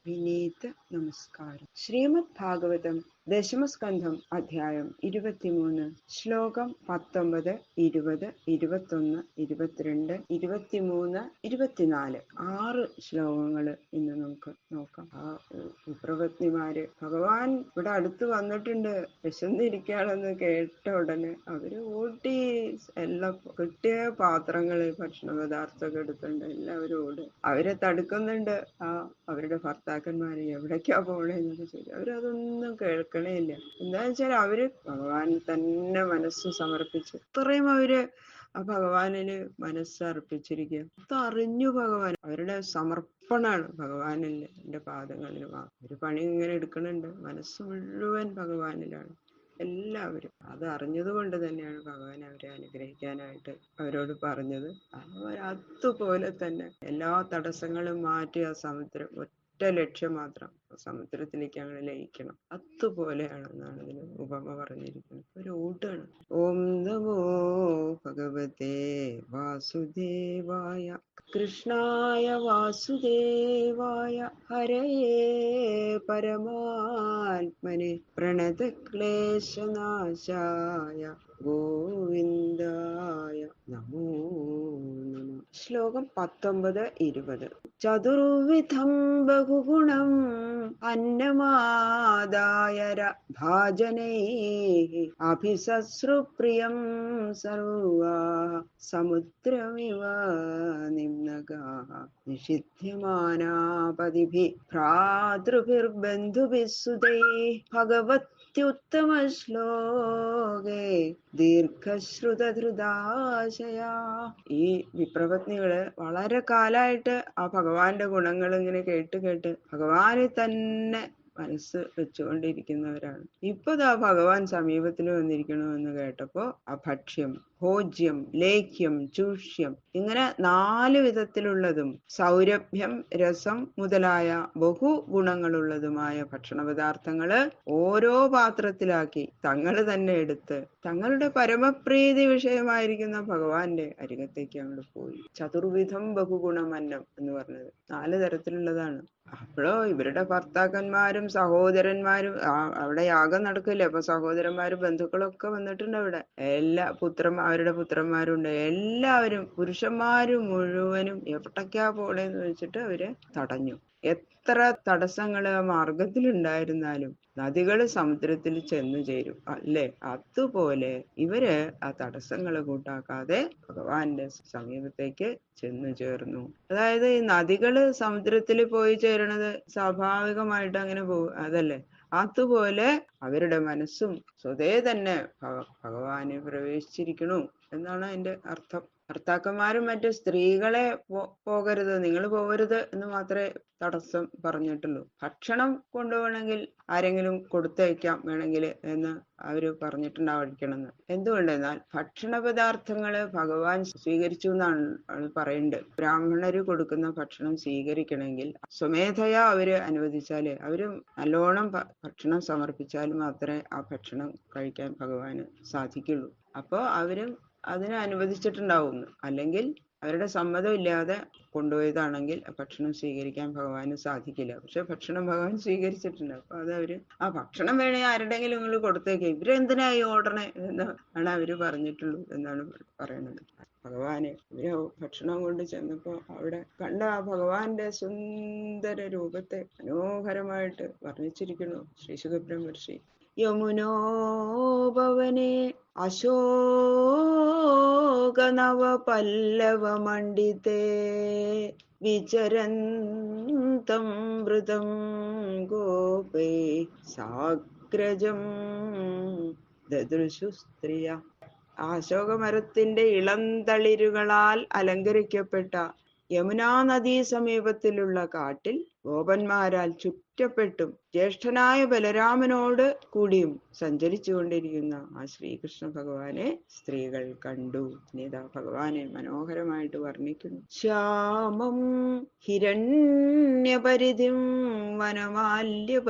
വിനീത നമസ്കാരം. ശ്രീമദ് ഭാഗവതം ദശമസ്കന്ധം അധ്യായം 23 ശ്ലോകം 19, 20, 21, 22, 23, 24 6 ശ്ലോകങ്ങള് ഇന്ന് നമുക്ക് നോക്കാം. ആ വിപ്രപത്നിമാര് ഭഗവാൻ ഇവിടെ അടുത്ത് വന്നിട്ടുണ്ട്, വിശന്നിരിക്കുകയാണെന്ന് കേട്ട ഉടനെ അവര് ഓടി എല്ലാം കിട്ടിയ പാത്രങ്ങള് ഭക്ഷണ പദാർത്ഥമൊക്കെ എടുത്തുണ്ട് എല്ലാവരും ഓടും. അവരെ തടുക്കുന്നുണ്ട് അവരുടെ ഭർത്താക്കന്മാരെ. എവിടേക്കാ പോണേന്നൊക്കെ ചോദിച്ചു. അവരതൊന്നും കേൾക്കണേ ഇല്ല. എന്താന്ന് വെച്ചാൽ അവര് ഭഗവാൻ തന്നെ മനസ്സ് സമർപ്പിച്ചു. ഇത്രയും അവര് ആ ഭഗവാനിന് മനസ്സർപ്പിച്ചിരിക്കുക. അതറിഞ്ഞു ഭഗവാൻ. അവരുടെ സമർപ്പണാണ് ഭഗവാനില്, എന്റെ പാദങ്ങളിൽ. ഒരു പണി ഇങ്ങനെ എടുക്കണുണ്ട്, മനസ്സ് മുഴുവൻ ഭഗവാനിലാണ്. എല്ലാവരും അത് അറിഞ്ഞത് കൊണ്ട് തന്നെയാണ് ഭഗവാൻ അവരെ അനുഗ്രഹിക്കാനായിട്ട് അവരോട് പറഞ്ഞത്. അതുപോലെ തന്നെ എല്ലാ തടസ്സങ്ങളും മാറ്റി ആ സമുദ്രം ഒറ്റ ലക്ഷ്യം മാത്രം, സമുദ്രത്തിലേക്ക് അങ്ങനെ ലയിക്കണം. അതുപോലെയാണെന്നാണ് ഇതിന് ഉപമ പറഞ്ഞിരിക്കുന്നത്. ഒരു ഓട്ടാണ്. ഓം നമോ ഭഗവതേ വാസുദേവായ കൃഷ്ണായ വാസുദേവായ ഹരയേ പരമാത്മനെ പ്രണതക്ലേശനാശായ ഗോവിന്ദായ നമോ നമഃ. ശ്ലോകം 19, 20. ചതുർവിധം ബഹുഗുണം അന്നമാദായ ഭാജനൈഃ അഭിസസ്രുപ്രിയം സർവാ സമുദ്രമിവ നിമ്നഗാഃ നിഷിധ്യമാനാ പതിഭിഃ ഭ്രാതൃഭിർബന്ധുഭിः സുതൈഃ ഭഗവത്യുത്തമ ശ്ലോകേ ദീർഘശ്രുതധൃതാശയാ. ഈ വിപ്രപത്നികള് വളരെ കാലായിട്ട് ആ ഭഗവാന്റെ ഗുണങ്ങൾ ഇങ്ങനെ കേട്ട് ഭഗവാനെ തന്നെ മനസ്സ് വെച്ചുകൊണ്ടിരിക്കുന്നവരാണ്. ഇപ്പതാ ഭഗവാൻ സമീപത്തിൽ വന്നിരിക്കണമെന്ന് കേട്ടപ്പോ അഭക്ഷ്യം, ഭോജ്യം, ലേഖ്യം, ചൂഷ്യം ഇങ്ങനെ 4 വിധത്തിലുള്ളതും സൗരഭ്യം, രസം മുതലായ ബഹുഗുണങ്ങളുള്ളതുമായ ഭക്ഷണ പദാർത്ഥങ്ങള് ഓരോ പാത്രത്തിലാക്കി തങ്ങള് തന്നെ എടുത്ത് തങ്ങളുടെ പരമപ്രീതി വിഷയമായിരിക്കുന്ന ഭഗവാന്റെ അരികത്തേക്ക് അങ്ങോട്ട് പോയി. ചതുർവിധം ബഹുഗുണമന്നം എന്ന് പറഞ്ഞത് 4 തരത്തിലുള്ളതാണ്. അപ്പോഴോ ഇവരുടെ ഭർത്താക്കന്മാരും സഹോദരന്മാരും അവിടെ യാഗം നടക്കില്ല. അപ്പൊ സഹോദരന്മാരും ബന്ധുക്കളൊക്കെ വന്നിട്ടുണ്ട്. അവിടെ അവരുടെ പുത്രന്മാരുണ്ട്. എല്ലാവരും പുരുഷന്മാരും മുഴുവനും എവിടേക്കാ പോണേന്ന് വെച്ചിട്ട് അവര് തടഞ്ഞു. എത്ര തടസ്സങ്ങള് ആ മാർഗത്തിലുണ്ടായിരുന്നാലും നദികള് സമുദ്രത്തിൽ ചെന്നു ചേരും അല്ലേ? അതുപോലെ ഇവര് ആ തടസ്സങ്ങള് കൂട്ടാക്കാതെ ഭഗവാന്റെ സമീപത്തേക്ക് ചെന്നു ചേർന്നു. അതായത് ഈ നദികള് സമുദ്രത്തിൽ പോയി ചേരണത് സ്വാഭാവികമായിട്ട് അങ്ങനെ പോകും, അതല്ലേ? അതുപോലെ അവരുടെ മനസ്സും സ്വതേ തന്നെ ഭഗവാന് പ്രവേശിച്ചിരിക്കണു എന്നാണ് അതിന്റെ അർത്ഥം. ഭർത്താക്കന്മാരും മറ്റു സ്ത്രീകളെ പോകരുത്, നിങ്ങൾ പോകരുത് എന്ന് മാത്രമേ തടസ്സം പറഞ്ഞിട്ടുള്ളൂ. ഭക്ഷണം കൊണ്ടുപോകണമെങ്കിൽ ആരെങ്കിലും കൊടുത്തയക്കാം വേണമെങ്കിൽ എന്ന് അവര് പറഞ്ഞിട്ടുണ്ടാവണമെന്ന്. എന്തുകൊണ്ടെന്നാൽ ഭക്ഷണ പദാർത്ഥങ്ങള് ഭഗവാൻ സ്വീകരിച്ചു എന്നാണ് പറയുന്നത്. ബ്രാഹ്മണര് കൊടുക്കുന്ന ഭക്ഷണം സ്വീകരിക്കണമെങ്കിൽ സ്വമേധയാ അവര് അനുവദിച്ചാല്, അവര് നല്ലോണം ഭക്ഷണം സമർപ്പിച്ചാൽ മാത്രമേ ആ ഭക്ഷണം കഴിക്കാൻ ഭഗവാന് സാധിക്കുള്ളൂ. അപ്പോ അവരും അതിനെ അനുവദിച്ചിട്ടുണ്ടാവുന്നു. അല്ലെങ്കിൽ അവരുടെ സമ്മതം ഇല്ലാതെ കൊണ്ടുപോയതാണെങ്കിൽ ഭക്ഷണം സ്വീകരിക്കാൻ ഭഗവാന് സാധിക്കില്ല. പക്ഷെ ഭക്ഷണം ഭഗവാൻ സ്വീകരിച്ചിട്ടുണ്ട്. അപ്പൊ അതവര് ഭക്ഷണം വേണേ ആരുടെങ്കിലും നിങ്ങൾ കൊടുത്തേക്ക്, ഇവരെന്തിനായി ഓടണേ എന്നാണ് അവര് പറഞ്ഞിട്ടുള്ളൂ എന്നാണ് പറയുന്നത്. ഭഗവാന് ഇവര് ഭക്ഷണം കൊണ്ട് ചെന്നപ്പോ അവിടെ കണ്ട ആ ഭഗവാന്റെ സുന്ദര രൂപത്തെ മനോഹരമായിട്ട് വർണ്ണിച്ചിരിക്കുന്നു ശ്രീ ശുകബ്രഹ്മർഷി. യമുനോപവനെ അശോകനവ പല്ലവമണ്ഡിതേ വിചരന്തം വൃതം ഗോപേ സാഗ്രജം ദദൃശു സ്ത്രീയ. അശോകമരത്തിന്റെ ഇളന്തളിരുകളാൽ അലങ്കരിക്കപ്പെട്ട യമുനാ നദീ സമീപത്തിലുള്ള കാട്ടിൽ ഗോപന്മാരാൽ ചുറ്റപ്പെട്ടും ജ്യേഷ്ഠനായ ബലരാമനോട് കൂടിയും സഞ്ചരിച്ചു കൊണ്ടിരിക്കുന്ന ആ ശ്രീകൃഷ്ണ ഭഗവാനെ സ്ത്രീകൾ കണ്ടു. ഇതാ ഭഗവാനെ മനോഹരമായിട്ട് വർണ്ണിക്കുന്നു. ശ്യാമം ഹിരണ്യപരിധിം വനമാല്യപർഹത്താതു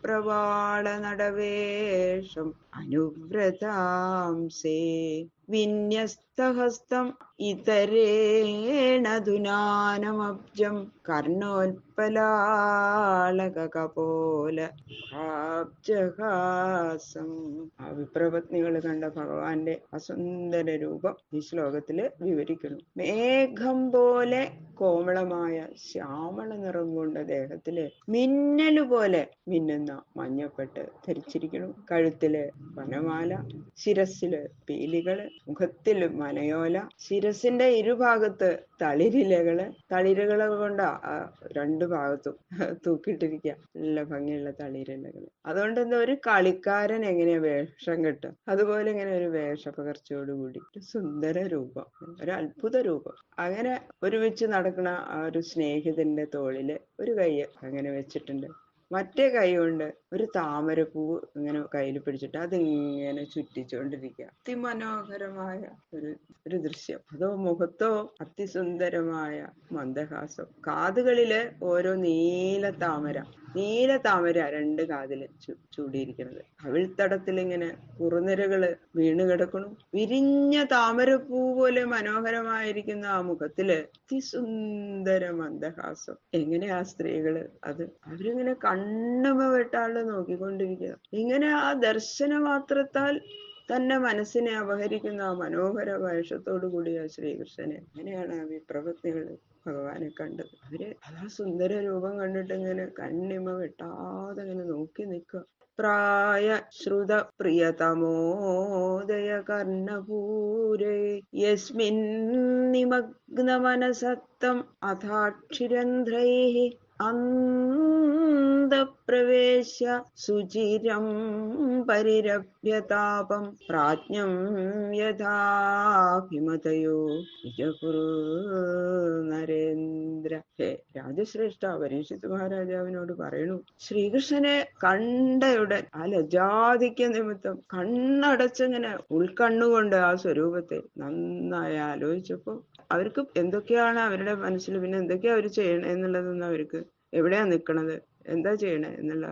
പ്രവാള നടവേഷം അനുവ്രതാംസേ വിന്യസ്തഹസ്തം ഇതരേണധുനാനമബ്ജം കർണോൽപലാളകപോല ഭാബ്ജഹാസം. ആ വിപ്രപത്നികൾ കണ്ട ഭഗവാന്റെ അസുന്ദര രൂപം ഈ ശ്ലോകത്തില് വിവരിക്കുന്നു. മേഘം പോലെ കോമളമായ ശ്യാമള നിറം കൊണ്ട ദേഹത്തില് മിന്നലുപോലെ മിന്നുന്ന മഞ്ഞപ്പെട്ട് ധരിച്ചിരിക്കുന്നു. കഴുത്തില് വനമാല, ശിരസില് പീലികള്, മുഖത്തില് മനയോല, ശിരസിന്റെ ഇരുഭാഗത്ത് തളിരിലകള്. തളിരുകളെ കൊണ്ട് രണ്ടു ഭാഗത്തും തൂക്കിയിട്ടിരിക്കുക. നല്ല ഭംഗിയുള്ള തളിരിലകള്. അതുകൊണ്ട് എന്താ, ഒരു കളിക്കാരൻ എങ്ങനെയാ വേഷം കെട്ടുക, അതുപോലെ ഇങ്ങനെ ഒരു വേഷപകർച്ചയോടുകൂടി ഒരു സുന്ദര രൂപം, ഒരു അത്ഭുത രൂപം. അങ്ങനെ ഒരുമിച്ച് നടക്കുന്ന ആ ഒരു സ്നേഹിതന്റെ തോളില് ഒരു കൈ അങ്ങനെ വെച്ചിട്ടുണ്ട്. മറ്റേ കൈ കൊണ്ട് ഒരു താമരപ്പൂവ് ഇങ്ങനെ കയ്യിൽ പിടിച്ചിട്ട് അതിങ്ങനെ ചുറ്റിച്ചുകൊണ്ടിരിക്കുക. അതിമനോഹരമായ ഒരു ദൃശ്യം. അതോ മുഖത്തോ അതിസുന്ദരമായ മന്ദഹാസം. കാതുകളില് ഓരോ നീല താമര രണ്ട് കാതില് ചൂടിയിരിക്കുന്നത്. കവിൾത്തടത്തിൽ ഇങ്ങനെ കുറുനിരകള് വീണ് കിടക്കണു. വിരിഞ്ഞ താമരപ്പൂ പോലെ മനോഹരമായിരിക്കുന്ന ആ മുഖത്തില് അതിസുന്ദര മന്ദഹാസം. എങ്ങനെയാ സ്ത്രീകള് അവരിങ്ങനെ കണ്ണുമ വെട്ടാണ്ട് നോക്കിക്കൊണ്ടിരിക്കുക. ഇങ്ങനെ ആ ദർശന മാത്രത്താൽ തന്നെ മനസ്സിനെ അപഹരിക്കുന്ന ആ മനോഹര വേഷത്തോടു കൂടിയ ശ്രീകൃഷ്ണനെ അങ്ങനെയാണ് ആ വിപ്രപത്നികള് ഭഗവാനെ കണ്ടത്. അവര് ആ സുന്ദര രൂപം കണ്ടിട്ട് ഇങ്ങനെ കണ്ണിമ വെട്ടാതെ ഇങ്ങനെ നോക്കി നിൽക്കുക. പ്രായ ശ്രുത പ്രിയതമോദയ കർണപൂരേ യസ്മിൻ നിമഗ്ന മനസക്തം അഥാക്ഷിരന്ധ്രൈഃ അന്തഃപ്രവേശ്യ സുചിരം പരിരഭ്യതാപം പ്രാജ്ഞം യഥാഭിമതയോ നിജകുരു നരേന്ദ്ര. ഹേ രാജശ്രേഷ്ഠ, പരീക്ഷിത് മഹാരാജാവിനോട് പറയണു, ശ്രീകൃഷ്ണനെ കണ്ടയുടൻ ആ ലജ്ജാധിക്യ നിമിത്തം കണ്ണടച്ചിങ്ങനെ ഉൾക്കണ്ണുകൊണ്ട് ആ സ്വരൂപത്തെ നന്നായി ആലോചിച്ചപ്പോ അവർക്ക് എന്തൊക്കെയാണ് അവരുടെ മനസ്സിൽ, പിന്നെ എന്തൊക്കെയാ അവർ ചെയ്യണേ എന്നുള്ളതൊന്നും അവർക്ക്, എവിടെയാ നിൽക്കണത്, എന്താ ചെയ്യണേ എന്നുള്ള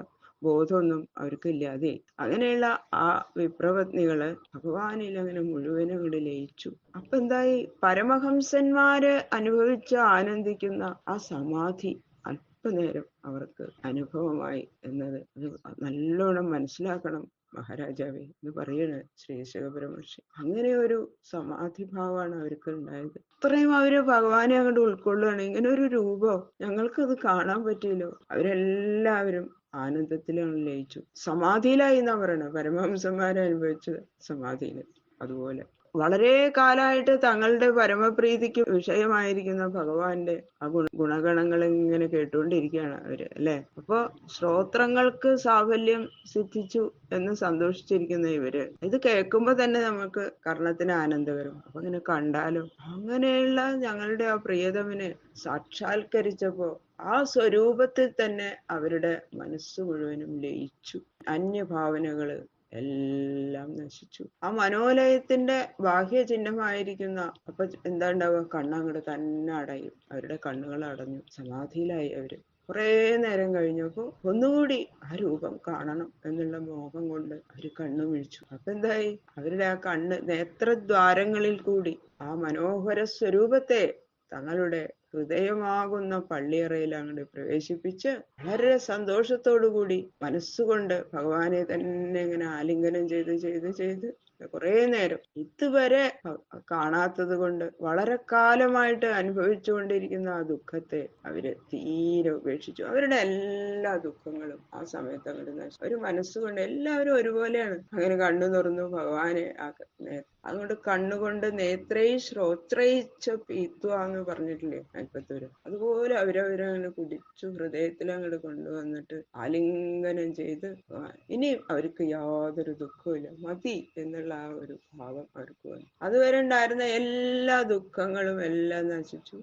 ബോധമൊന്നും അവർക്ക് ഇല്ലാതെ അങ്ങനെയുള്ള ആ വിപ്രപത്നികള് ഭഗവാനിൽ അങ്ങനെ മുഴുവനും അങ്ങോട്ട് ലയിച്ചു. അപ്പൊ എന്തായി, പരമഹംസന്മാര് അനുഭവിച്ച് ആനന്ദിക്കുന്ന ആ സമാധി അല്പനേരം അവർക്ക് അനുഭവമായി എന്നത് അത് നല്ലോണം മനസ്സിലാക്കണം മഹാരാജാവേ എന്ന് പറയണ് ശ്രീ ശിവപരമർഷി. അങ്ങനെ ഒരു സമാധിഭാവമാണ് അവർക്ക് ഉണ്ടായത്. ഇത്രയും അവര് ഭഗവാനെ അങ്ങോട്ട് ഉൾക്കൊള്ളുകയാണ്. ഇങ്ങനെ ഒരു രൂപം ഞങ്ങൾക്കത് കാണാൻ പറ്റിയല്ലോ. അവരെല്ലാവരും ആനന്ദത്തിലാണ് ലയിച്ചു. സമാധിയിലായി എന്നാ പറയണത്. പരമഹംസന്മാരെ അനുഭവിച്ചത് സമാധിയില്. അതുപോലെ വളരെ കാലമായിട്ട് തങ്ങളുടെ പരമപ്രീതിക്ക് വിഷയമായിരിക്കുന്ന ഭഗവാന്റെ ആ ഗുണഗണങ്ങൾ ഇങ്ങനെ കേട്ടുകൊണ്ടിരിക്കുകയാണ് അവര്, അല്ലെ? അപ്പൊ ശ്രോത്രങ്ങൾക്ക് സാഫല്യം സിദ്ധിച്ചു എന്ന് സന്തോഷിച്ചിരിക്കുന്ന ഇവര് ഇത് കേൾക്കുമ്പോ തന്നെ നമുക്ക് കർണത്തിന് ആനന്ദകരം. അപ്പൊ ഇങ്ങനെ കണ്ടാലും അങ്ങനെയുള്ള ഞങ്ങളുടെ ആ പ്രിയതമനെ സാക്ഷാത്കരിച്ചപ്പോ ആ സ്വരൂപത്തിൽ തന്നെ അവരുടെ മനസ്സ് മുഴുവനും ലയിച്ചു. അന്യഭാവനകള് എല്ലാം നശിച്ചു. ആ മനോലയത്തിന്റെ ബാഹ്യ ചിഹ്നമായിരിക്കുന്ന അപ്പൊ എന്താ ഉണ്ടാവുക, കണ്ണങ്ങോട്ട് തന്നെ അടയും. അവരുടെ കണ്ണുകൾ അടഞ്ഞു, സമാധിയിലായി അവര്. കുറെ നേരം കഴിഞ്ഞപ്പോ ഒന്നുകൂടി ആ രൂപം കാണണം എന്നുള്ള മോഹം കൊണ്ട് അവര് കണ്ണു മിഴിച്ചു. അപ്പൊ എന്തായി, അവരുടെ ആ നേത്രദ്വാരങ്ങളിൽ കൂടി ആ മനോഹര സ്വരൂപത്തെ തങ്ങളുടെ ഹൃദയമാകുന്ന പള്ളിയറയിൽ അങ്ങോട്ട് പ്രവേശിപ്പിച്ച് വളരെ സന്തോഷത്തോടുകൂടി മനസ്സുകൊണ്ട് ഭഗവാനെ തന്നെ ഇങ്ങനെ ആലിംഗനം ചെയ്ത് കുറെ നേരം ഇതുവരെ കാണാത്തത് കൊണ്ട് വളരെ കാലമായിട്ട് അനുഭവിച്ചുകൊണ്ടിരിക്കുന്ന ആ ദുഃഖത്തെ അവര് തീരെ ഉപേക്ഷിച്ചു. അവരുടെ എല്ലാ ദുഃഖങ്ങളും ആ സമയത്ത് അങ്ങോട്ട് നശിച്ചു. ഒരു മനസ്സുകൊണ്ട് എല്ലാവരും ഒരുപോലെയാണ്. അങ്ങനെ കണ്ണു തുറന്നു ഭഗവാനെ അതുകൊണ്ട് കണ്ണുകൊണ്ട് നേത്രൈ ശ്രോത്രൈച്ച പീത്വ എന്ന് പറഞ്ഞിട്ടില്ലേ നാൽപ്പത്തൂര്, അതുപോലെ അവരവരങ്ങനെ കുടിച്ചു ഹൃദയത്തിൽ അങ്ങോട്ട് കൊണ്ടുവന്നിട്ട് ആലിംഗനം ചെയ്ത് ഇനി അവർക്ക് യാതൊരു ദുഃഖവും മതി എന്നുള്ള ആ ഒരു ഭാവം അവർക്ക് വന്നു. അതുവരെ ഉണ്ടായിരുന്ന എല്ലാ ദുഃഖങ്ങളും എല്ലാം നശിച്ചു.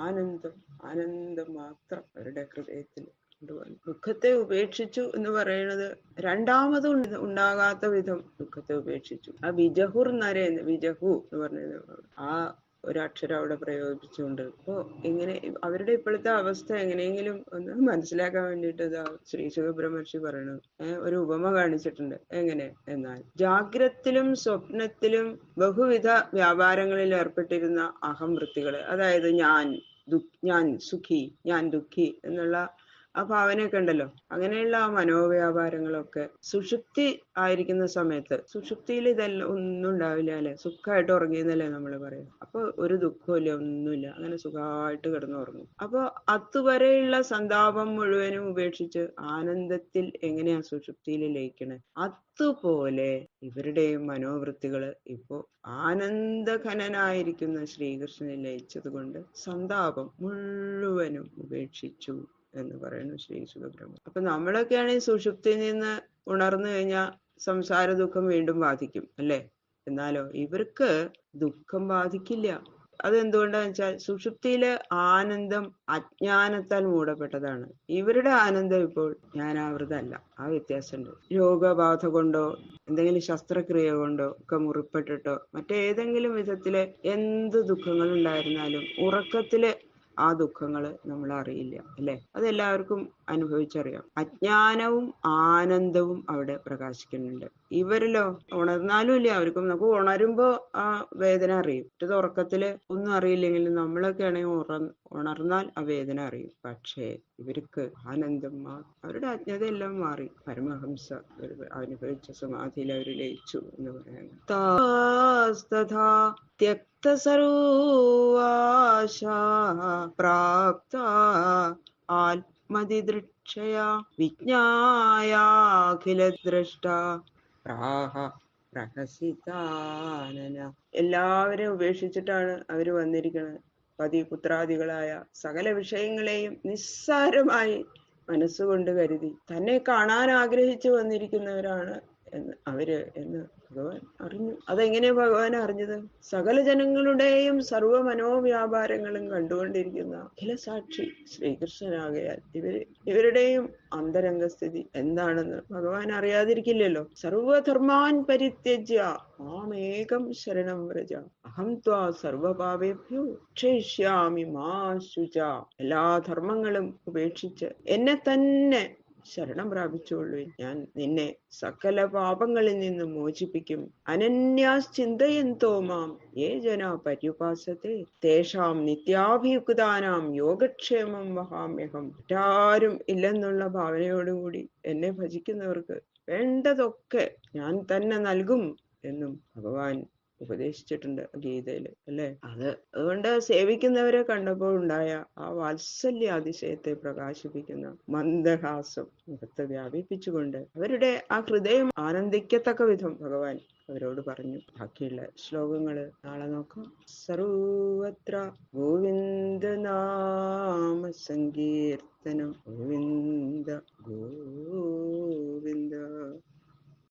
ആനന്ദം മാത്രം അവരുടെ ഹൃദയത്തിൽ കൊണ്ടുവന്നു. ദുഃഖത്തെ ഉപേക്ഷിച്ചു എന്ന് പറയുന്നത് രണ്ടാമതും ഉണ്ടാകാത്ത വിധം ദുഃഖത്തെ ഉപേക്ഷിച്ചു. ആ വിജഹു എന്ന് പറഞ്ഞത് ആ ഒരക്ഷരം അവിടെ പ്രയോഗിച്ചുകൊണ്ട്. അപ്പോ ഇങ്ങനെ അവരുടെ ഇപ്പോഴത്തെ അവസ്ഥ എങ്ങനെയെങ്കിലും ഒന്ന് മനസ്സിലാക്കാൻ വേണ്ടിയിട്ട് ഇതാ ശ്രീ സുഖബ്രഹ്മർഷി പറയണത്. ഒരു ഉപമ കാണിച്ചിട്ടുണ്ട്. എങ്ങനെ എന്നാൽ, ജാഗ്രത്തിലും സ്വപ്നത്തിലും ബഹുവിധ വ്യാപാരങ്ങളിൽ ഏർപ്പെട്ടിരുന്ന അഹംവൃത്തികള്, അതായത് ഞാൻ സുഖി, ഞാൻ ദുഃഖി എന്നുള്ള ആ ഭാവനയൊക്കെ ഉണ്ടല്ലോ, അങ്ങനെയുള്ള ആ മനോവ്യാപാരങ്ങളൊക്കെ സുഷുപ്തി ആയിരിക്കുന്ന സമയത്ത്, സുഷുപ്തിയിൽ ഇതെല്ലാം ഒന്നും ഉണ്ടാവില്ല അല്ലെ, സുഖമായിട്ട് ഉറങ്ങിയെന്നല്ലേ നമ്മൾ പറയും. അപ്പൊ ഒരു ദുഃഖമില്ല, ഒന്നുമില്ല, അങ്ങനെ സുഖമായിട്ട് കിടന്നുറങ്ങും. അപ്പൊ അതുവരെയുള്ള സന്താപം മുഴുവനും ഉപേക്ഷിച്ച് ആനന്ദത്തിൽ എങ്ങനെയാ സുഷുപ്തിയിൽ ലയിക്കണേ, അതുപോലെ ഇവരുടെയും മനോവൃത്തികള് ഇപ്പോ ആനന്ദഘനനായിരിക്കുന്ന ശ്രീകൃഷ്ണനിൽ ലയിച്ചത് കൊണ്ട് സന്താപം മുഴുവനും ഉപേക്ഷിച്ചു എന്ന് പറയുന്നു ശ്രീ സുഖബ്രഹ്മ. അപ്പൊ നമ്മളൊക്കെയാണെങ്കിൽ സുഷുപ്തിയിൽ നിന്ന് ഉണർന്നു കഴിഞ്ഞാൽ സംസാര ദുഃഖം വീണ്ടും ബാധിക്കും അല്ലെ. എന്നാലോ ഇവർക്ക് ദുഃഖം ബാധിക്കില്ല. അതെന്തുകൊണ്ടാന്ന് വെച്ചാൽ സുഷുപ്തിയിലെ ആനന്ദം അജ്ഞാനത്താൽ മൂടപ്പെട്ടതാണ്. ഇവരുടെ ആനന്ദം ഇപ്പോൾ ജ്ഞാനാവൃതമല്ല. ആ വ്യത്യാസമുണ്ട്. രോഗബാധ കൊണ്ടോ എന്തെങ്കിലും ശസ്ത്രക്രിയ കൊണ്ടോ ഒക്കെ മുറിപ്പെട്ടിട്ടോ മറ്റേതെങ്കിലും വിധത്തില് എന്ത് ദുഃഖങ്ങൾ ഉണ്ടായിരുന്നാലും ഉറക്കത്തില് ആ ദുഃഖങ്ങള് നമ്മൾ അറിയില്ല അല്ലെ. അതെല്ലാവർക്കും അനുഭവിച്ചറിയാം. അജ്ഞാനവും ആനന്ദവും അവിടെ പ്രകാശിക്കുന്നുണ്ട്. ഇവരിലോ ഉണർന്നാലും ഇല്ല അവർക്കും. നമുക്ക് ഉണരുമ്പോ ആ വേദന അറിയും. മറ്റത് ഉറക്കത്തില് ഒന്നും അറിയില്ലെങ്കിലും നമ്മളൊക്കെ ആണെങ്കിൽ ഉണർന്നാൽ ആ വേദന അറിയും. പക്ഷേ ഇവർക്ക് ആനന്ദം അവരുടെ അജ്ഞതയെല്ലാം മാറി. പരമഹംസ അനുഭവിച്ച സമാധിയിൽ അവർ ലയിച്ചു എന്ന് പറയാൻ ത്യക്തസർവാശാ പ്രാപ്ത ആത്മതിദൃക്ഷയാ വിജ്ഞായാഖിലദ്രഷ്ട പ്രാഹ പ്രഹസിതാനന. എല്ലാവരെയും ഉപേക്ഷിച്ചിട്ടാണ് അവര് വന്നിരിക്കുന്നത്. പതിപുത്രാദികളായ സകല വിഷയങ്ങളെയും നിസ്സാരമായി മനസ്സുകൊണ്ട് കരുതി തന്നെ കാണാൻ ആഗ്രഹിച്ചു വന്നിരിക്കുന്നവരാണ് എന്ന് ഭഗവാൻ അറിഞ്ഞു. അതെങ്ങനെയാ ഭഗവാൻ അറിഞ്ഞത്? സകല ജനങ്ങളുടെയും സർവ മനോവ്യാപാരങ്ങളും കണ്ടുകൊണ്ടിരിക്കുന്ന അഖിലസാക്ഷി ശ്രീകൃഷ്ണനാകയാൽ ഇവരുടെയും അന്തരംഗസ്ഥിതി എന്താണെന്ന് ഭഗവാൻ അറിയാതിരിക്കില്ലല്ലോ. സർവധർമാൻ പരിത്യജ്യ മാമേകം ശരണം വ്രജ അഹം ത്വാ സർവപാപേഭ്യോ ക്ഷയിഷ്യാമി മാ ശുച. എല്ലാ ധർമ്മങ്ങളും ഉപേക്ഷിച്ച് എന്നെ തന്നെ ശരണം പ്രാപിച്ചുകൊള്ളു. ഞാൻ നിന്നെ സകല പാപങ്ങളിൽ നിന്നും മോചിപ്പിക്കും. അനന്യാശ്ചിന്തയന്തോ മാം യേ ജനാ പര്യുപാസത്തെ തേഷാം നിത്യാഭിയുക്താനാം യോഗക്ഷേമം വഹാമ്യഹം. മറ്റാരും ഇല്ലെന്നുള്ള ഭാവനയോടുകൂടി എന്നെ ഭജിക്കുന്നവർക്ക് വേണ്ടതൊക്കെ ഞാൻ തന്നെ നൽകും എന്നും ഭഗവാൻ ഉപദേശിച്ചിട്ടുണ്ട് ഗീതയില് അല്ലെ. അതുകൊണ്ട് സേവിക്കുന്നവരെ കണ്ടപ്പോൾ ഉണ്ടായ ആ വാത്സല്യ അതിശയത്തെ പ്രകാശിപ്പിക്കുന്ന മന്ദഹാസം മുഖത്ത് വ്യാപിപ്പിച്ചുകൊണ്ട് അവരുടെ ആ ഹൃദയം ആനന്ദിക്കത്തക്ക വിധം ഭഗവാൻ അവരോട് പറഞ്ഞു. ബാക്കിയുള്ള ശ്ലോകങ്ങള് നാളെ നോക്കാം. സർവത്ര ഗോവിന്ദ നാമ സങ്കീർത്തനം ഗോവിന്ദ ഗോവിന്ദ.